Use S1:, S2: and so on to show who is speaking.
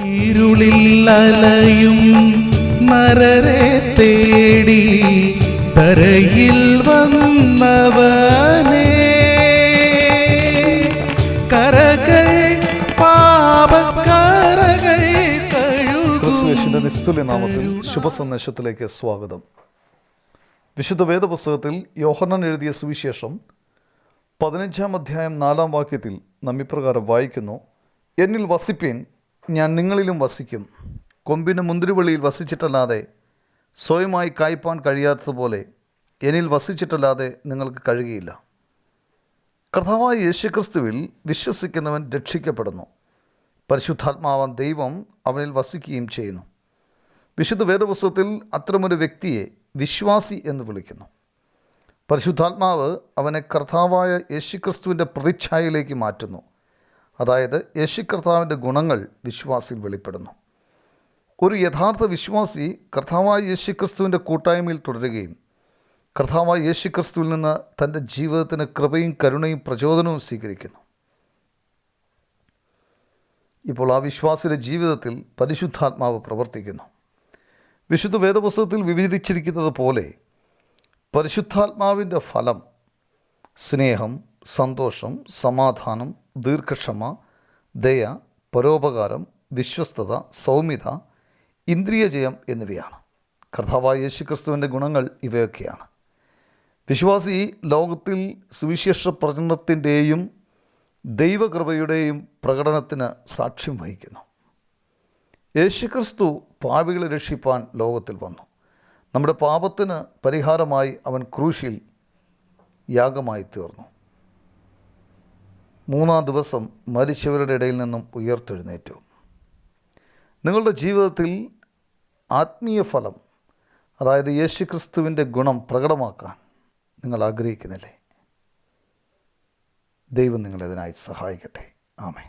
S1: ഇരുളിൽ അലയും നരരെ തേടി തരയിൽ വന്നവനേ, കരകൾ പാപക്കരകൾ
S2: ക്രിസ്തുയേശുവിന്റെ നിസ്തുല്യ നാമത്തിൽ ശുഭസന്ദേശത്തിലേക്ക് സ്വാഗതം. വിശുദ്ധ വേദപുസ്തകത്തിൽ യോഹന്നാൻ എഴുതിയ സുവിശേഷം 15-ാം അധ്യായം 4-ാം വാക്യത്തിൽ നാം ഇപ്രകാരം വായിക്കുന്നു: എന്നിൽ വസിപ്പീൻ, ഞാൻ നിങ്ങളിലും വസിക്കും. കൊമ്പിന് മുന്തിരിവള്ളിയിൽ വസിച്ചിട്ടല്ലാതെ സ്വയമായി കായ്പാൻ കഴിയാത്തതുപോലെ എന്നിൽ വസിച്ചിട്ടല്ലാതെ നിങ്ങൾക്ക് കഴിയുകയില്ല. കർത്താവായ യേശുക്രിസ്തുവിൽ വിശ്വസിക്കുന്നവൻ രക്ഷിക്കപ്പെടുന്നു. പരിശുദ്ധാത്മാവാൻ ദൈവം അവനിൽ വസിക്കുകയും ചെയ്യുന്നു. വിശുദ്ധ വേദപുസ്തകത്തിൽ അത്തരമൊരു വ്യക്തിയെ വിശ്വാസി എന്ന് വിളിക്കുന്നു. പരിശുദ്ധാത്മാവ് അവനെ കർത്താവായ യേശുക്രിസ്തുവിൻ്റെ പ്രതിച്ഛായയിലേക്ക് മാറ്റുന്നു. അതായത് യേശു കർത്താവിൻ്റെ ഗുണങ്ങൾ വിശ്വാസിയിൽ വെളിപ്പെടുന്നു. ഒരു യഥാർത്ഥ വിശ്വാസി കർത്താവായ യേശുക്രിസ്തുവിൻ്റെ കൂട്ടായ്മയിൽ തുടരുകയും കർത്താവായ യേശുക്രിസ്തുവിൽ നിന്ന് തൻ്റെ ജീവിതത്തിന് കൃപയും കരുണയും പ്രചോദനവും സ്വീകരിക്കുന്നു. ഇപ്പോൾ ആ വിശ്വാസിയുടെ ജീവിതത്തിൽ പരിശുദ്ധാത്മാവ് പ്രവർത്തിക്കുന്നു. വിശുദ്ധ വേദപുസ്തകത്തിൽ വിവരിച്ചിരിക്കുന്നത് പോലെ പരിശുദ്ധാത്മാവിൻ്റെ ഫലം സ്നേഹം, സന്തോഷം, സമാധാനം, ദീർഘക്ഷമ, ദയ, പരോപകാരം, വിശ്വസ്തത, സൗമ്യത, ഇന്ദ്രിയജയം എന്നിവയാണ്. കർത്താവായ യേശുക്രിസ്തുവിൻ്റെ ഗുണങ്ങൾ ഇവയൊക്കെയാണ്. വിശ്വാസി ലോകത്തിൽ സുവിശേഷ പ്രചരണത്തിൻ്റെയും ദൈവകൃപയുടെയും പ്രകടനത്തിന് സാക്ഷ്യം വഹിക്കുന്നു. യേശുക്രിസ്തു പാപികളെ രക്ഷിപ്പാൻ ലോകത്തിൽ വന്നു. നമ്മുടെ പാപത്തിന് പരിഹാരമായി അവൻ ക്രൂശിൽ യാഗമായി തീർന്നു. 3-ാം ദിവസം മരിച്ചവരുടെ ഇടയിൽ നിന്നും ഉയർത്തെഴുന്നേറ്റു. നിങ്ങളുടെ ജീവിതത്തിൽ ആത്മീയ ഫലം, അതായത് യേശുക്രിസ്തുവിൻ്റെ ഗുണം പ്രകടമാക്കാൻ നിങ്ങൾ ആഗ്രഹിക്കുന്നില്ലേ? ദൈവം നിങ്ങളതിനായി സഹായിക്കട്ടെ. ആമേൻ.